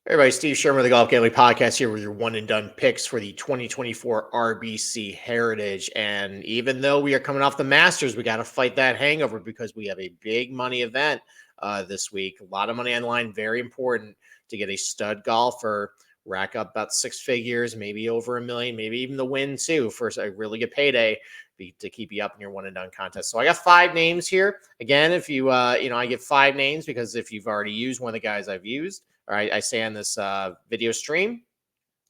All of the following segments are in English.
Hey everybody, Steve Schirmer, the Golf Gambling Podcast here with your one and done picks for the 2024 RBC Heritage. And even though we are coming off the Masters, we got to fight that hangover because we have a big money event this week. A lot of money on the line, very important to get a stud golfer, rack up about six figures, maybe over $1 million, maybe even the win too for a really good payday to keep you up in your one and done contest. So I got 5 names here. Again, if you, I get 5 names because if you've already used one of the guys I've used, or I say on this video stream,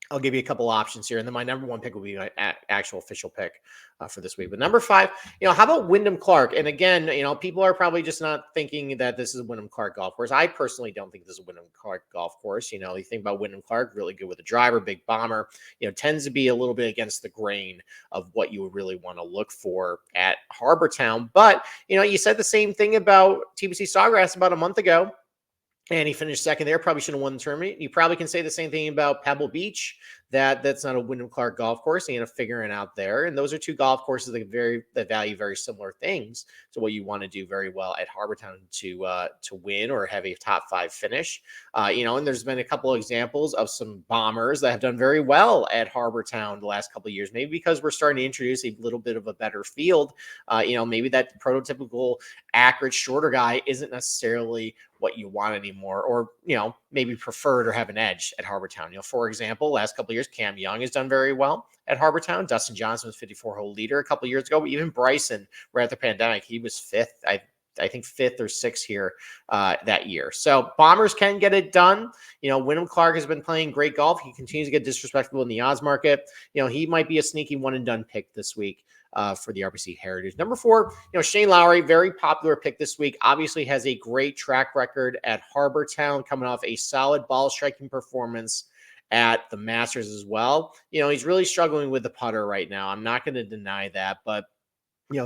I'll give you a couple options here. And then my number 1 pick will be my actual official pick for this week. But number 5, how about Wyndham Clark? And again, people are probably just not thinking that this is a Wyndham Clark golf course. I personally don't think this is a Wyndham Clark golf course. You think about Wyndham Clark, really good with a driver, big bomber, tends to be a little bit against the grain of what you would really want to look for at Harbor Town. But, you said the same thing about TPC Sawgrass about a month ago. And he finished second there. Probably should have won the tournament. You probably can say the same thing about Pebble Beach. That's not a Wyndham Clark golf course. You got to figure it out there. And those are 2 golf courses that value very similar things to what you want to do very well at Harbor Town to win or have a top 5 finish. And there's been a couple of examples of some bombers that have done very well at Harbor Town the last couple of years. Maybe because we're starting to introduce a little bit of a better field. Maybe that prototypical accurate shorter guy isn't necessarily what you want anymore, or maybe preferred or have an edge at Harbor Town. For example, last couple of years, Cam Young has done very well at Harbor Town. Dustin Johnson was 54-hole leader a couple of years ago. Even Bryson, right at the pandemic, he was 5th. I think 5th or 6th here that year. So bombers can get it done. Wyndham Clark has been playing great golf. He continues to get disrespectful in the odds market. He might be a sneaky one and done pick this week for the RBC Heritage. Number 4, Shane Lowry, very popular pick this week. Obviously has a great track record at Harbor Town, coming off a solid ball striking performance at the Masters as well. He's really struggling with the putter right now. I'm not going to deny that, but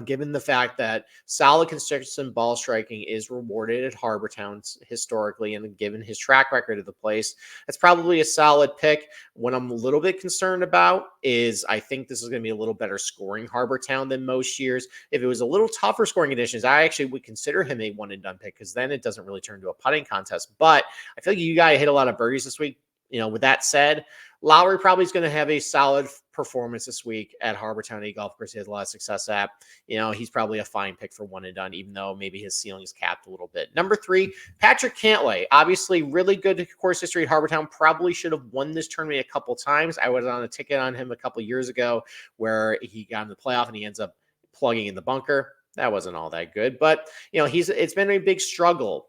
given the fact that solid, consistent ball striking is rewarded at Harbor Town historically, and given his track record of the place, it's probably a solid pick. What I'm a little bit concerned about is I think this is going to be a little better scoring Harbor Town than most years. If it was a little tougher scoring conditions, I actually would consider him a one and done pick because then it doesn't really turn to a putting contest. But I feel like you guys hit a lot of birdies this week. With that said, Lowry probably is going to have a solid performance this week at Harbor Town Golf Course. He has a lot of success at. He's probably a fine pick for one and done, even though maybe his ceiling is capped a little bit. Number 3, Patrick Cantlay. Obviously, really good course history at Harbor Town. Probably should have won this tournament a couple times. I was on a ticket on him a couple years ago where he got in the playoff and he ends up plugging in the bunker. That wasn't all that good, but it's been a big struggle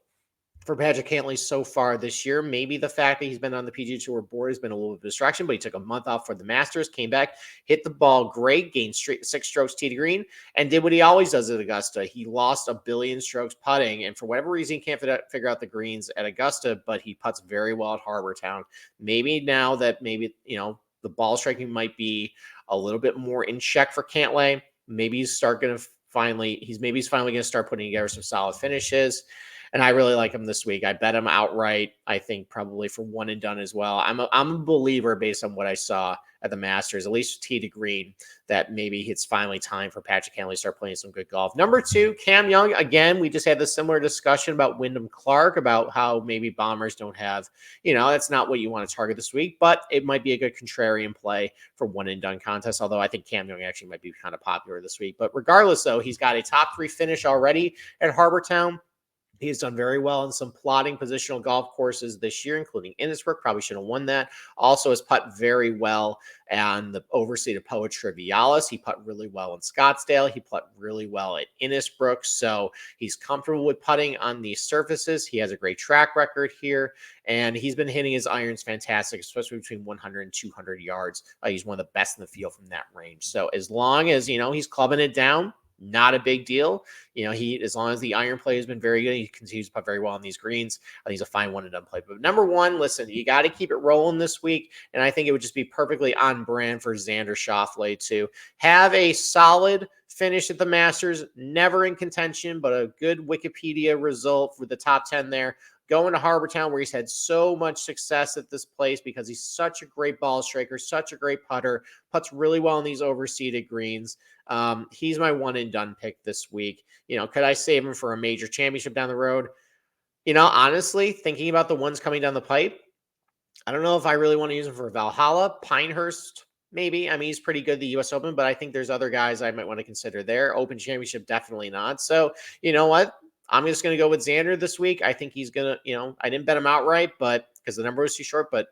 for Patrick Cantlay so far this year. Maybe the fact that he's been on the PGA Tour board has been a little bit of a distraction, but he took a month off for the Masters, came back, hit the ball great, gained 6 strokes tee to green, and did what he always does at Augusta. He lost 1 billion strokes putting, and for whatever reason, he can't figure out the greens at Augusta, but he putts very well at Harbor Town. Maybe now that the ball striking might be a little bit more in check for Cantlay, maybe he's finally going to start putting together some solid finishes. And I really like him this week. I bet him outright. I think probably for one and done as well. I'm a believer based on what I saw at the Masters, at least tee to green, that maybe it's finally time for Patrick Cantlay to start playing some good golf. Number 2, Cam Young. Again, we just had this similar discussion about Wyndham Clark, about how maybe bombers don't have, that's not what you want to target this week, but it might be a good contrarian play for one and done contest. Although I think Cam Young actually might be kind of popular this week. But regardless, though, he's got a top 3 finish already at Harbor Town. He's done very well in some plotting positional golf courses this year, including Innisbrook. Probably should have won that. Also has putt very well on the overseas of Poa Trivialis. He putt really well in Scottsdale. He putt really well at Innisbrook. So he's comfortable with putting on these surfaces. He has a great track record here, and he's been hitting his irons fantastic, especially between 100 and 200 yards. He's one of the best in the field from that range. So as long as, he's clubbing it down, not a big deal. As long as the iron play has been very good, he continues to putt very well on these greens. I think he's a fine one and done play. But number 1, listen, you got to keep it rolling this week. And I think it would just be perfectly on brand for Xander Schauffele to have a solid finish at the Masters, never in contention, but a good Wikipedia result for the top 10 there. Going to Harbor Town, where he's had so much success at this place because he's such a great ball striker, such a great putter, puts really well on these overseeded greens. He's my one and done pick this week. Could I save him for a major championship down the road? Honestly, thinking about the ones coming down the pipe, I don't know if I really want to use him for Valhalla. Pinehurst, maybe. I mean, he's pretty good the U.S. Open, but I think there's other guys I might want to consider there. Open Championship, definitely not. So, you know what? I'm just going to go with Xander this week. I think he's going to, I didn't bet him outright, but because the number was too short, but,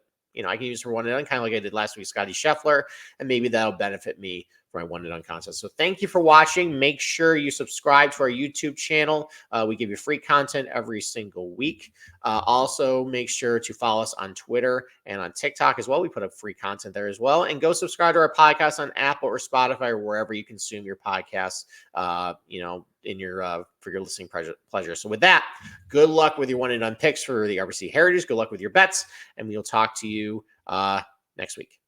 I can use for one and done, kind of like I did last week, Scotty Scheffler, and maybe that'll benefit me for my one and done contest. So thank you for watching. Make sure you subscribe to our YouTube channel. We give you free content every single week. Also, make sure to follow us on Twitter and on TikTok as well. We put up free content there as well. And go subscribe to our podcast on Apple or Spotify or wherever you consume your podcasts, in your for your listening pleasure. So with that, good luck with your one and done picks for the RBC Heritage. Good luck with your bets, and we'll talk to you next week.